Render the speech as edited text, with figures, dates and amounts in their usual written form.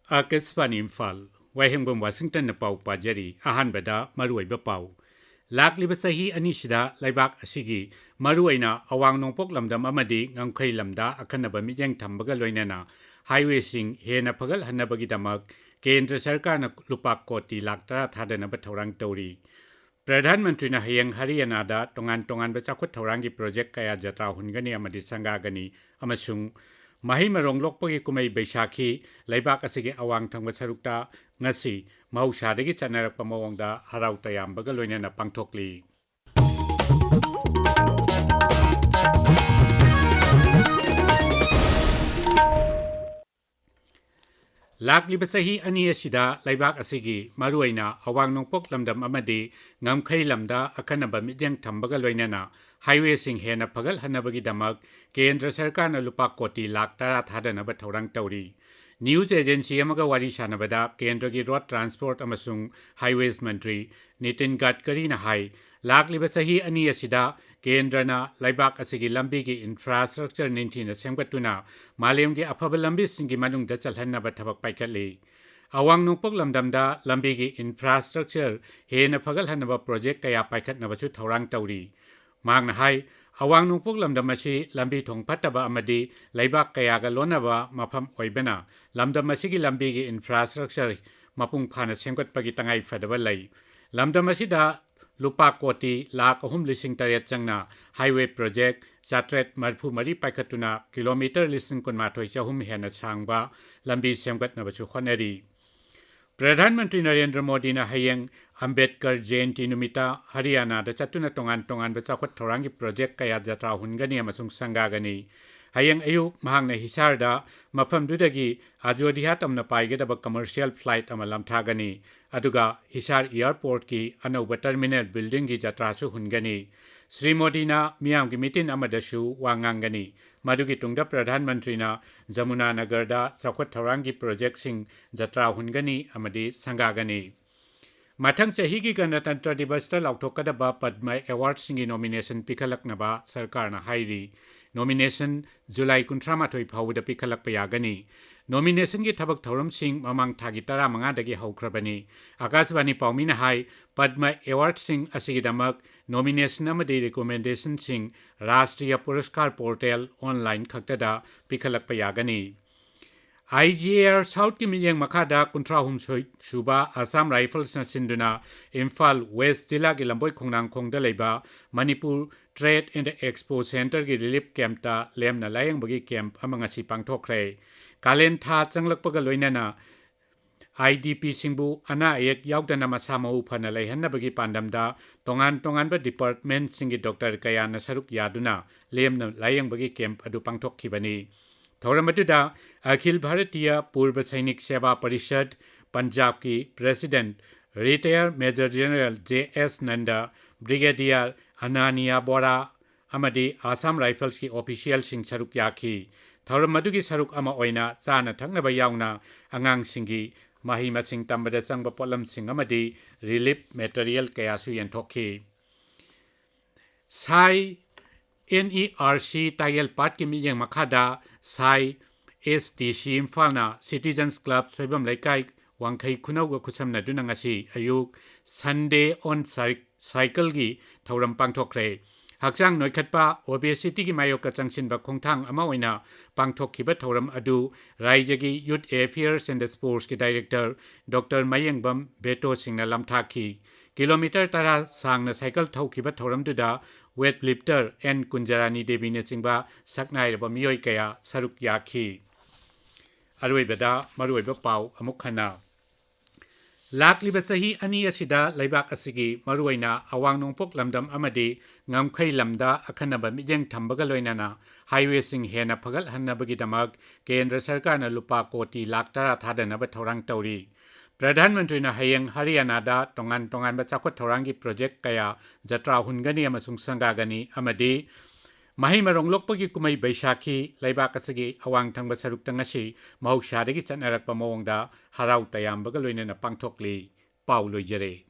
Akespan Imphal, Wahengbam Washington na pau pajari, ahanbada maruaiba pau. Lakliba sahi anishida laibak asigi maruaina awang nongpok lamdam amadi ngamkhai lamda akhanaba mijeng thambaga loinana highway sing hena phagal hanabagi damak kendra sarkar na lupa koti lakh tara thadanaba thorang tauri. Pradhan Mantri na hayang Haryana da tongan ba chakut thorangi project kaya jatra hungani amadi sangagani amasung mahi marong lokpagi kumai Baisakhi laibak asigi awang thangba sarukta ngasi mahausadagi chanarakpa mawongda harau tayambaga loinana pangthokli. Lakliba sahi ani asida laibak asigi maruaina awang nongpok lamdam amadi ngamkhai lamda akhanaba mijeng thambaga loinana highway sing hena phagal hanabagi damak kendra sarkar na lupa koti lakh tara thadanaba thorang tauri. News agency amaga wari sanabada kendra gi road transport amasung highways mantri Nitin Gadkari na hai lakliba sahi ani asida kendra na laibak asigi lambi gi infrastructure ninthina semgatuna malem gi afaba lambi singi manung da chalhanaba thabak paikali. Awang nongpok lamdamda lambi gi infrastructure hena phagal hanaba project kaya paikatnaba chu thorang tauri. Mangna hai awang nongpok lamdam asi lambi thongphataba amadi laibak kaya ga lonaba mafam oibana lamdam asigi lambi gi infrastructure mapung phana semgatpagi tangai fadaba lai. Lamdam asida lupa koti lakh 3,800 changna highway project chatret marphu mari paikatuna kilometer 1,800 hena changba lambi semgatnaba chu khonari. Pradhan Mantri Narendra Modi na hayang Ambedkar Jayanti numita Haryana da chatuna tongan ba chakut thorangi project kaya jatra hungani amasung sangagani. Hayang ayuk mahang na hisarda mafam dudagi ajodiha tamna paigedaba commercial flight ama lamthagani. Aduga hisar airport ki anauba terminal building ki jatra chu hungani. Sri Modi na miyam ki mitin amadashu wangangani. Madugi tungda Pradhan Mantri na Jamuna Nagar da chakut thorangi project sing jatra hungani amadi sangagani. Mathang chahi ki Ganatantra Divas ta lauthokadaba Padma Award singi nomination pikhalaknaba sarkar na hairi. Nomination July 18 phawda pikhalakpa yagani. Nomination ki thabak thoram sing mamang thagi tara manga dagi haukrabani. Akashvani paumina hai Padma Award sing asigidamak nomination amadi recommendation sing Rashtriya Puraskar portal online khaktada pikhalakpa yagani. IGR South ki mijeng makada kuntrahum suba Assam Rifles na sinduna Imphal West Zilla ki lamboi khongnang khongda leiba Manipur Trade and Expo Center ki relief camp ta lemna layang bagi camp amanga si pangthokre. Kalen tha changlakpaga loinana IDP singbu ana ayek yaudana masamau phana leihanna bagi pandamda tongan ba department singi Dr. Kayana saruk yaduna lemna layang bagi camp adu pangthokkibani. Thoramatuda Akhil Bharatiya Purva Sainik Seva Parishad Punjab ki President Retired Major General J.S. Nanda Brigadier Anania Bora amadi Assam Rifles ki official sing saruk yaki. Thoramatugi saruk ama oina chana thangnaba yauna angang singi mahi masing tambada changba polam sing amadi relief material kayasu yanthokhi. Sai NERC Tayel Pat ki mijeng makada Sai STC Imphal na Citizens Club Soibam Laikai Wangkhai Khunauga Khusamna Dunangasi Ayuk Sunday on Cycle gi Thoram Pangthokre. Hakchang Noikhatpa Obesity ki Mayoka Changchinba Khongthang ama oina pangthokhiba thoram adu Raijagi Youth Affairs and Sports ki Director Dr. Wahengbam Beto Singna lamthakhi. Kilometer tara sangna cycle thokhiba thoram duda weightlifter N Kunjarani Devi ne singba saknai raba miyoi kaya saruk yakhi. Aruibada maruiba pau amukhana. Lakliba sahi ani asida laibak asigi maruaina awang nongpok lamdam amadi ngamkhai lamda akhanaba mijeng thambaga loinana highway sing hena phagal hannabagi damak kendra sarkar na lupa koti lakh tara thadanaba thorang tauri. Pradhan Mantri na hayang Haryana da tongan ba chakut thorangi project kaya jatra hungani amasung sangagani amadi mahi marong lokpagi kumai Baisakhi laibak asigi awang thangba sarukta ngasi mahausadagi chanarakpa mawongda harau tayambaga loinana pangthokli pau loijare.